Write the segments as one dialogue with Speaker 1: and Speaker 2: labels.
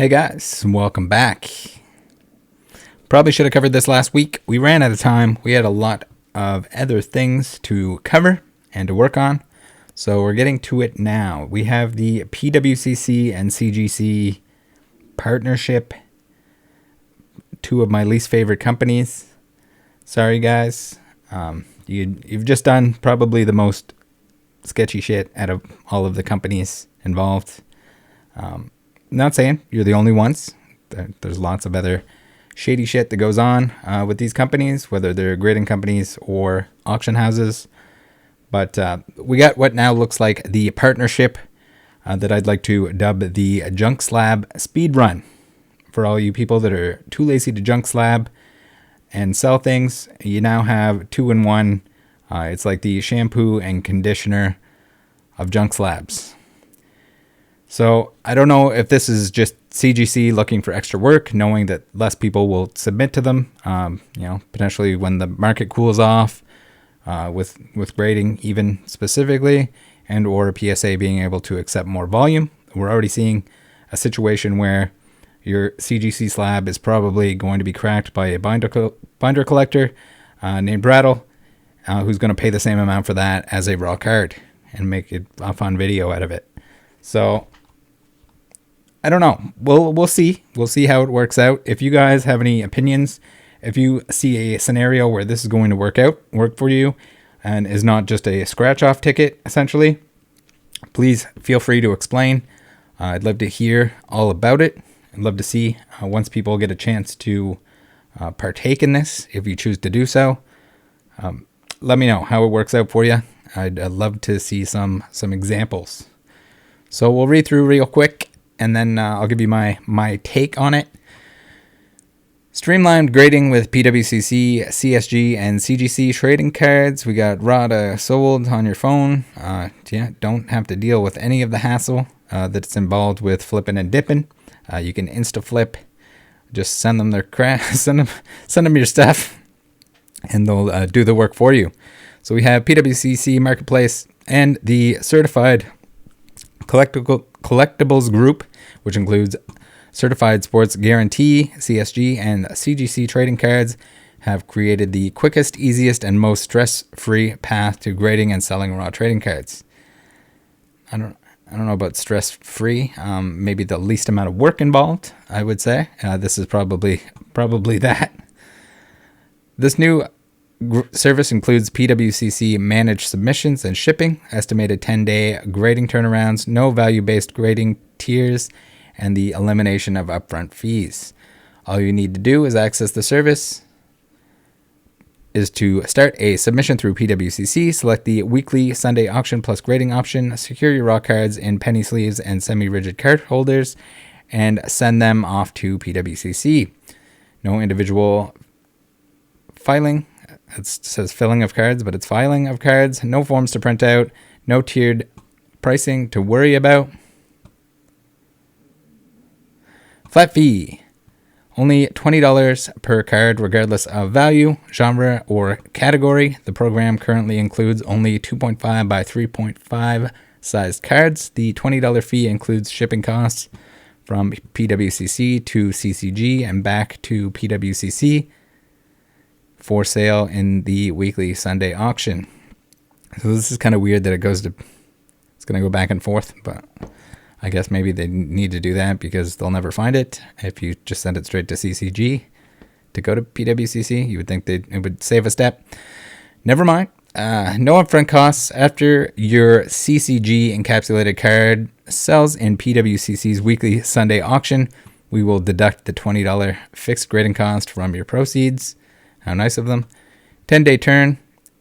Speaker 1: Hey guys, welcome back. Probably should have covered this last week. We ran out of time. We had a lot of other things to cover and to work on. So we're getting to it now. We have the PWCC and CGC partnership. Two of my least favorite companies. Sorry guys. You've just done probably the most sketchy shit out of all of the companies involved. Not saying you're the only ones. There's lots of other shady shit that goes on with these companies, whether they're grading companies or auction houses. But we got what now looks like the partnership that I'd like to dub the Junk Slab Speedrun. For all you people that are too lazy to junk slab and sell things, you now have 2-in-1. It's like the shampoo and conditioner of junk slabs. So I don't know if this is just CGC looking for extra work, knowing that less people will submit to them. Potentially when the market cools off with grading, even specifically, and or PSA being able to accept more volume. We're already seeing a situation where your CGC slab is probably going to be cracked by a binder collector named Rattle, who's going to pay the same amount for that as a raw card and make a fun video out of it. So I don't know. We'll see. We'll see how it works out. If you guys have any opinions, if you see a scenario where this is going to work for you, and is not just a scratch-off ticket, essentially, please feel free to explain. I'd love to hear all about it. I'd love to see once people get a chance to partake in this, if you choose to do so. Let me know how it works out for you. I'd love to see some examples. So we'll read through real quick, and then I'll give you my take on it. Streamlined Grading with PWCC, CSG, and CGC trading cards. We got raw to sold on your phone. Don't have to deal with any of the hassle that's involved with flipping and dipping. You can insta flip. Just send them their crap. send them your stuff, and they'll do the work for you. So we have PWCC Marketplace and the Certified Collectibles Group, which includes Certified Sports Guarantee, CSG, and CGC trading cards, have created the quickest, easiest, and most stress-free path to grading and selling raw trading cards. I don't know about stress-free. Maybe the least amount of work involved, I would say. This is probably that. This new service includes PWCC managed submissions and shipping, estimated 10-day grading turnarounds, no value-based grading tiers, and the elimination of upfront fees. All you need to do is access the service, is to start a submission through PWCC, select the weekly Sunday auction plus grading option, secure your raw cards in penny sleeves and semi-rigid card holders, and send them off to PWCC. No individual filing. It says filling of cards, but it's filing of cards. No forms to print out. No tiered pricing to worry about. Flat fee. Only $20 per card, regardless of value, genre, or category. The program currently includes only 2.5 by 3.5 sized cards. The $20 fee includes shipping costs from PWCC to CCG and back to PWCC for sale in the weekly Sunday auction. So this is kind of weird that it's going to go back and forth, but I guess maybe they need to do that because they'll never find it. If you just send it straight to CCG to go to PWCC, you would think it would save a step. Never mind. No upfront costs. After your CCG encapsulated card sells in PWCC's weekly Sunday auction, we will deduct the $20 fixed grading cost from your proceeds. How nice of them. 10-day turn.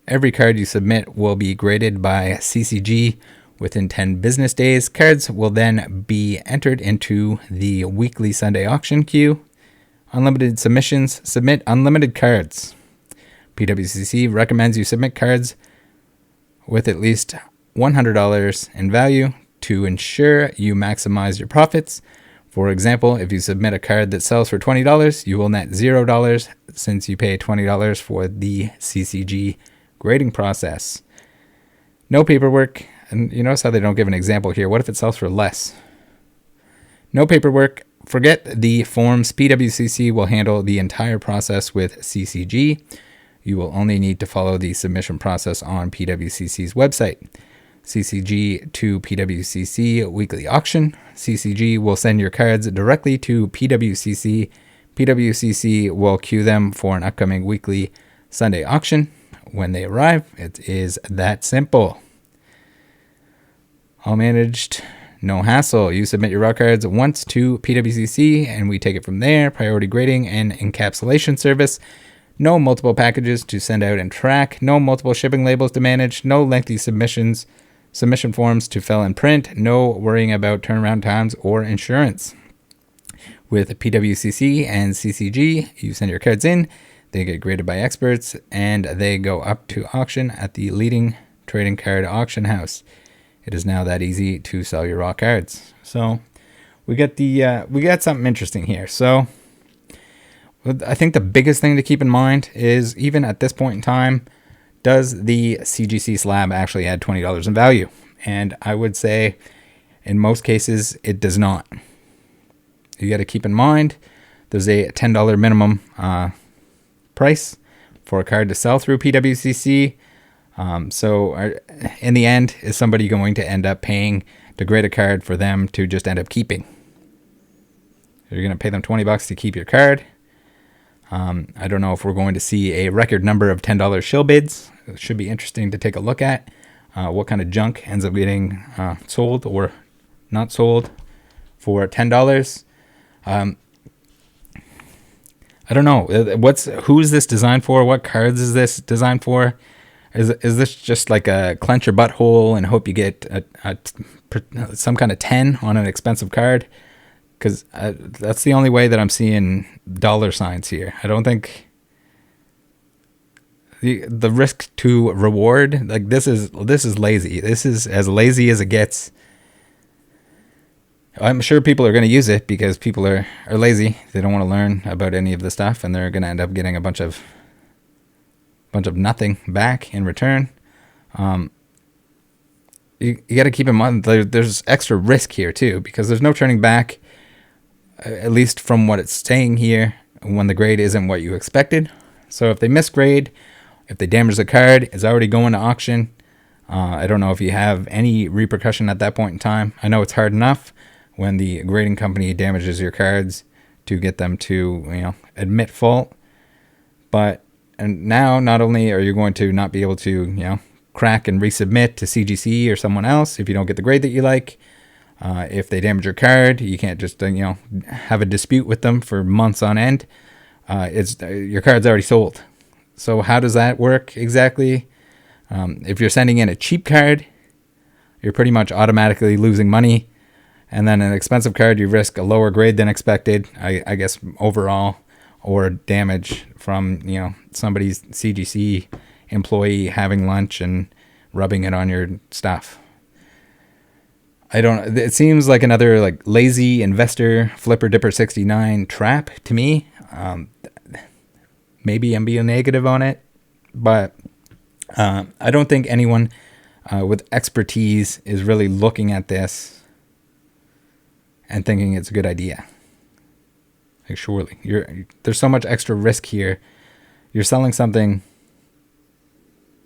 Speaker 1: Every card you submit will be graded by CCG within 10 business days. Cards will then be entered into the weekly Sunday auction queue. Unlimited submissions. Submit unlimited cards. PWCC recommends you submit cards with at least $100 in value to ensure you maximize your profits. For example, if you submit a card that sells for $20, you will net $0 since you pay $20 for the CCG grading process. No paperwork. And you notice how they don't give an example here. What if it sells for less? No paperwork forget the forms. PWCC will handle the entire process with CCG. You will only need to follow the submission process on PWCC's website. CCG to PWCC weekly auction. CCG will send your cards directly to PWCC. PWCC will queue them for an upcoming weekly Sunday auction. When they arrive, it is that simple. All managed, no hassle. You submit your raw cards once to PWCC and we take it from there. Priority grading and encapsulation service. No multiple packages to send out and track. No multiple shipping labels to manage. No lengthy submission forms to fill and print. No worrying about turnaround times or insurance. With PWCC and CCG, you send your cards in, they get graded by experts, and they go up to auction at the leading trading card auction house. It is now that easy to sell your raw cards. So we got something interesting here. So I think the biggest thing to keep in mind is, even at this point in time, does the CGC slab actually add $20 in value? And I would say in most cases it does not. You got to keep in mind there's a $10 minimum price for a card to sell through PWCC. So in the end, is somebody going to end up paying to grade a card for them to just end up keeping? You're going to pay them $20 to keep your card. I don't know if we're going to see a record number of $10 shill bids. It should be interesting to take a look at what kind of junk ends up getting sold or not sold for $10. I don't know. Who's this designed for? What cards is this designed for? Is this just like a clench your butthole and hope you get some kind of 10 on an expensive card? Because that's the only way that I'm seeing dollar signs here. I don't think the risk to reward, like this is lazy. This is as lazy as it gets. I'm sure people are going to use it because people are lazy. They don't want to learn about any of the stuff, and they're going to end up getting a bunch of nothing back in return. You got to keep in mind there's extra risk here too, because there's no turning back, at least from what it's saying here, when the grade isn't what you expected. So if they misgrade, if they damage the card, it's already going to auction. I don't know if you have any repercussion at that point in time. I know it's hard enough when the grading company damages your cards to get them to, admit fault. And now not only are you going to not be able to, crack and resubmit to CGC or someone else if you don't get the grade that you like. If they damage your card, you can't just, have a dispute with them for months on end. Your card's already sold. So how does that work exactly? If you're sending in a cheap card, you're pretty much automatically losing money. And then an expensive card, you risk a lower grade than expected, I guess, overall, or damage from, somebody's CGC employee having lunch and rubbing it on your stuff. It seems like another lazy investor flipper dipper 69 trap to me. Maybe I'm being negative on it, but I don't think anyone with expertise is really looking at this and thinking it's a good idea. Surely there's so much extra risk here. You're selling something,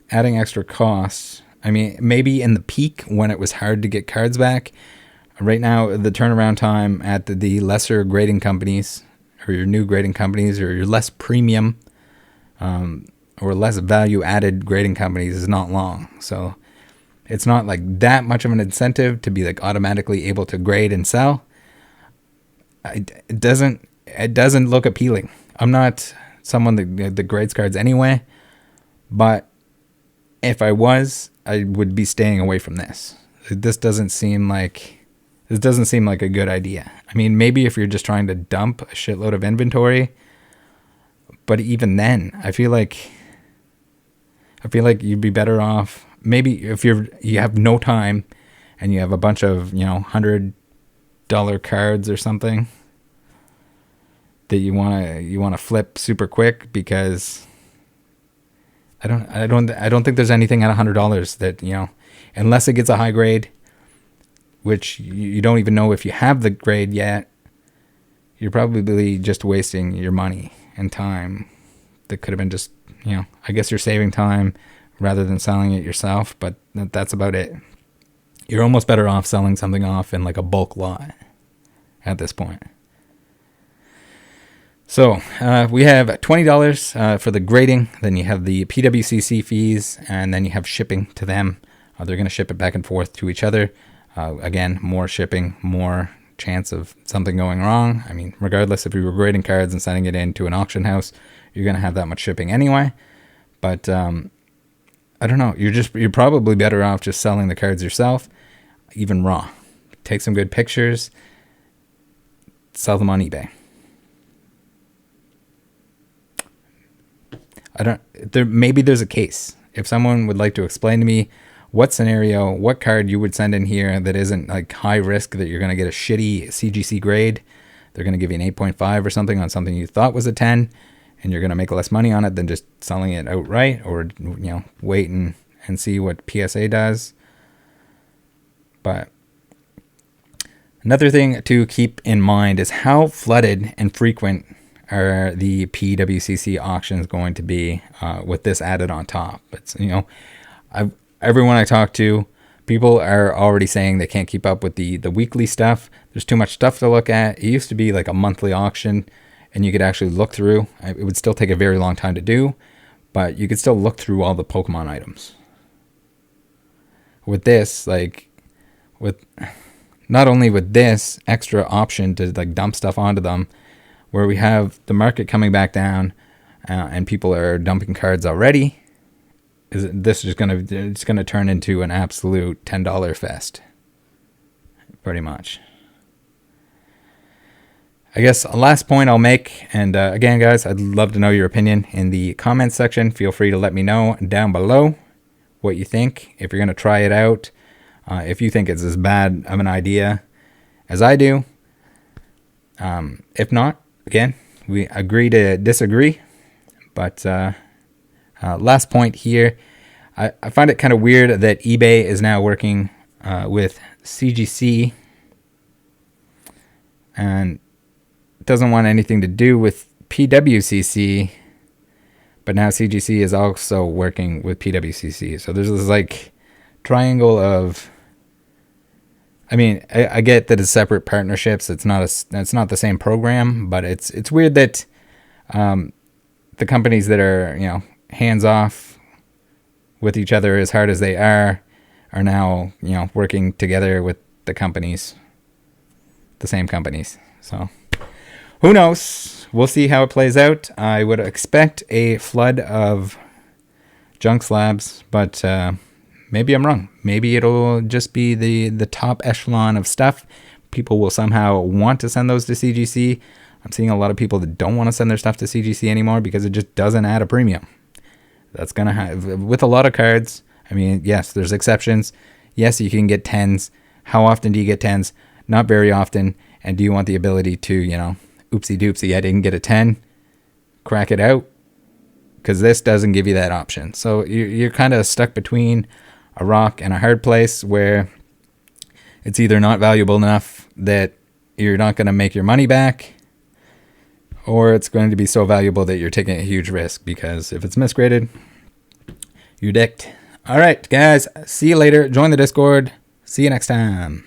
Speaker 1: adding extra costs. I mean, maybe in the peak when it was hard to get cards back. Right now, the turnaround time at the lesser grading companies, or your new grading companies, or your less premium or less value added grading companies is not long. So it's not that much of an incentive to be automatically able to grade and sell. It doesn't look appealing. I'm not someone that grades cards anyway, but if I was, I would be staying away from this. This doesn't seem like a good idea. I mean, maybe if you're just trying to dump a shitload of inventory, but even then, I feel like you'd be better off. Maybe if you have no time and you have a bunch of $100 cards or something that you want to flip super quick, because I don't think there's anything at $100 that, unless it gets a high grade, which you don't even know if you have the grade yet. you're probably just wasting your money and time. That could have been just, I guess you're saving time rather than selling it yourself, but that's about it. You're almost better off selling something off in like a bulk lot at this point. So we have $20 for the grading. Then you have the PWCC fees, and then you have shipping to them. They're going to ship it back and forth to each other. Again, more shipping, more chance of something going wrong. I mean, regardless if you were grading cards and sending it into an auction house, you're going to have that much shipping anyway. But I don't know. You're probably better off just selling the cards yourself, even raw. Take some good pictures, sell them on eBay. Maybe there's a case. If someone would like to explain to me what scenario, what card you would send in here that isn't like high risk, that you're going to get a shitty CGC grade, they're going to give you an 8.5 or something on something you thought was a 10, and you're going to make less money on it than just selling it outright, or wait and see what PSA does. But another thing to keep in mind is how flooded and frequent are the PWCC auctions going to be with this added on top. It's everyone I talk to, people are already saying they can't keep up with the weekly stuff. There's too much stuff to look at. It used to be like a monthly auction, and you could actually look through. It would still take a very long time to do, but you could still look through all the Pokemon items. With this, not only with this extra option to like dump stuff onto them, where we have the market coming back down and people are dumping cards already, this is gonna turn into an absolute $10 fest, pretty much. I guess a last point I'll make, and again, guys, I'd love to know your opinion in the comments section. Feel free to let me know down below what you think, if you're gonna try it out, if you think it's as bad of an idea as I do. If not, again, we agree to disagree. But last point here, I find it kind of weird that eBay is now working with CGC and doesn't want anything to do with PWCC, but now CGC is also working with PWCC. So there's this like triangle of, I mean, I get that it's separate partnerships. It's not the same program, but it's weird that the companies that are hands off with each other as hard as they are now working together with the same companies. So who knows? We'll see how it plays out. I would expect a flood of junk slabs, but maybe I'm wrong. Maybe it'll just be the top echelon of stuff. People will somehow want to send those to CGC. I'm seeing a lot of people that don't want to send their stuff to CGC anymore because it just doesn't add a premium. That's going to have, with a lot of cards, I mean, yes, there's exceptions. Yes, you can get 10s. How often do you get 10s? Not very often. And do you want the ability to, oopsie doopsie, I didn't get a 10, crack it out? Because this doesn't give you that option. So you're kind of stuck between a rock and a hard place where it's either not valuable enough that you're not going to make your money back, or it's going to be so valuable that you're taking a huge risk, because if it's misgraded, you're dicked. All right, guys, see you later. Join the Discord. See you next time.